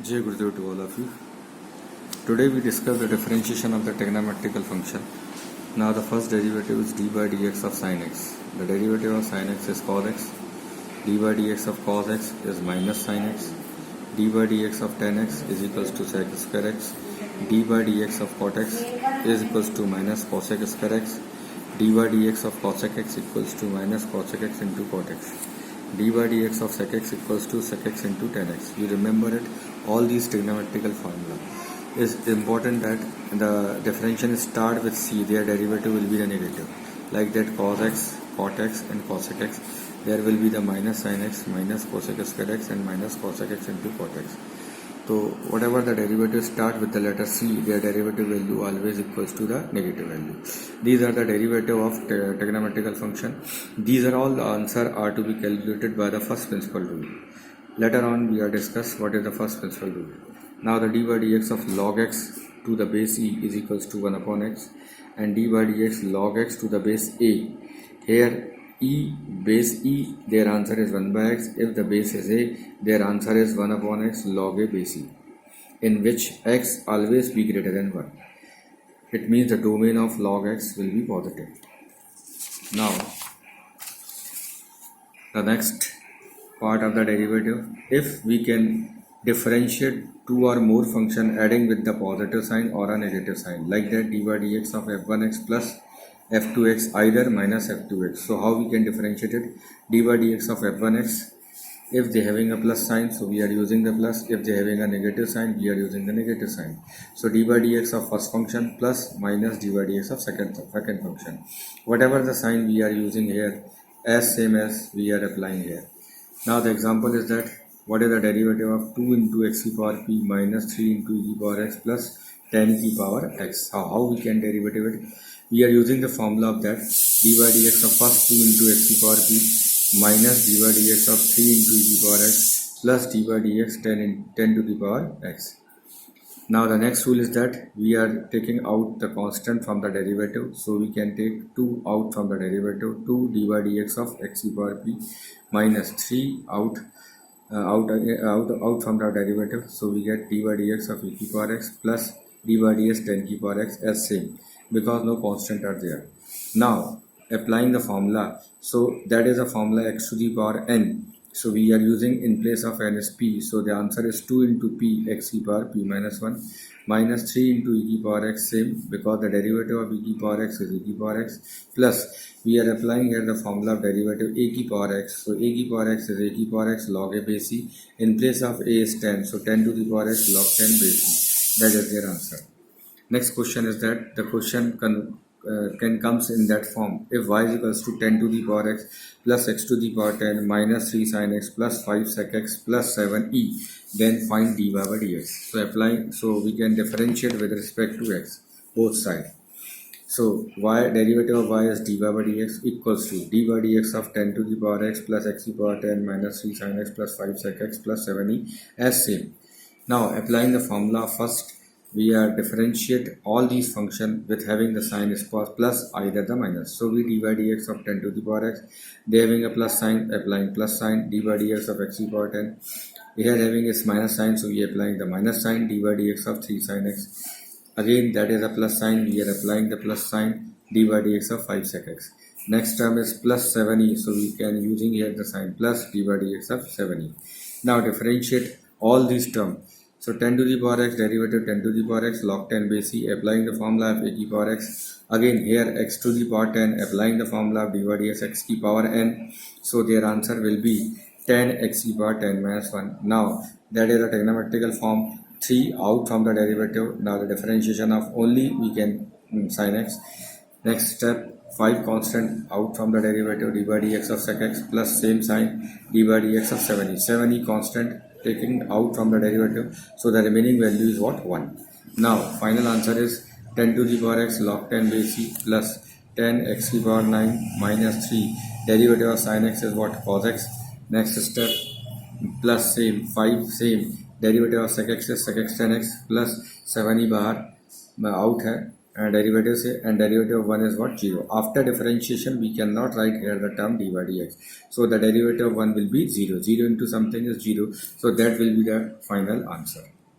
Jai Gurudev to all of you. Today we discuss the differentiation of the trigonometrical function. Now the first derivative is d by dx of sin x. The derivative of sin x is cos x. D by dx of cos x is minus sin x. D by dx of tan x is equals to sec square x. D by dx of cot x is equals to minus cosec square x. D by dx of cosec x equals to minus cosec x into cot x. D by dx of sec x equals to sec x into tan x. You remember it. All these trigonometrical formula is important that the differentiation start with c. Their derivative will be the negative. Like that cos x, cot x and cosec x. There will be the minus sin x, minus cosec square x and minus cosec x into cot x. So whatever the derivative start with the letter c, their derivative value always equals to the negative value. These are the derivative of trigonometrical function. These are all the answer are to be calculated by the first principal rule. Later on we are discuss what is the first principal rule. Now the d by dx of log x to the base e is equals to 1 upon x and d by dx log x to the base a. Here e base e, their answer is 1 by x. If the base is a, their answer is 1 upon x log a base e, in which x always be greater than 1. It means the domain of log x will be positive. Now the next part of the derivative, if we can differentiate two or more function adding with the positive sign or a negative sign, like that d by dx of f1x plus f2x either minus f2x. So how we can differentiate it? D by dx of f1x, if they having a plus sign, so we are using the plus. If they having a negative sign, we are using the negative sign. So d by dx of first function plus minus d by dx of second function. Whatever the sign we are using here, as same as we are applying here. Now the example is that what is the derivative of 2 into x e power p minus 3 into e power x plus 10 e power x. How we can derivative it? We are using the formula of that d by dx of first 2 into x e power p minus d by dx of 3 into e power x plus d by dx 10 to the power x. Now the next rule is that we are taking out the constant from the derivative, so we can take 2 out from the derivative. 2 d by dx of x e power p minus 3 out from the derivative, so we get d by dx of e power x plus d by dx 10 e power x as same, because no constant are there. Now applying the formula, so that is a formula x to the power n. So we are using in place of n is p, so the answer is 2 into p x e power p minus 1 minus 3 into e power x, same, because the derivative of e power x is e power x, plus we are applying here the formula of derivative a power x. So a power x is a power x log a base e. In place of a is 10, so 10 to the power x log 10 base e. That is their answer. Next question is that the question can comes in that form. If y is equals to 10 to the power x plus x to the power 10 minus 3 sin x plus 5 sec x plus 7 e, then find dy by dx. So applying, so we can differentiate with respect to x both sides. So y derivative of y is dy by dx equals to d by dx of 10 to the power x plus x to the power 10 minus 3 sin x plus 5 sec x plus 7 e as same. Now applying the formula, first we are differentiate all these function with having the sign is plus either the minus. So we dy by dx of 10 to the power x, they having a plus sign, applying plus sign, dy by dx of x to the power 10. Here having its minus sign, so we are applying the minus sign, dy by dx of 3 sin x. Again that is a plus sign, we are applying the plus sign, dy by dx of 5 sec x. Next term is plus 7e, so we can using here the sign plus dy by dx of 7e. Now differentiate all these terms. So 10 to the power x derivative 10 to the power x log 10 base e, applying the formula of a e power x. Again here x to the power 10, applying the formula of dy dx x e power n. So their answer will be 10 x e power 10 minus 1. Now that is a trigonometrical form. 3 out from the derivative. Now the differentiation of only we can sin x. Next step, 5 constant out from the derivative dy dx of sec x plus same sign dy dx of 7e. 7e constant taking out from the derivative, so the remaining value is what? 1. Now final answer is 10 to the power x log 10 base e plus 10 x to the power 9 minus 3, derivative of sin x is what? Cos x. Next step, plus same 5 same, derivative of sec x is sec x tan x plus 7e बाहर out है, and derivative of 1 is what? 0. After differentiation we cannot write here the term dy dx, so the derivative of 1 will be 0. 0 into something is 0, so that will be the final answer.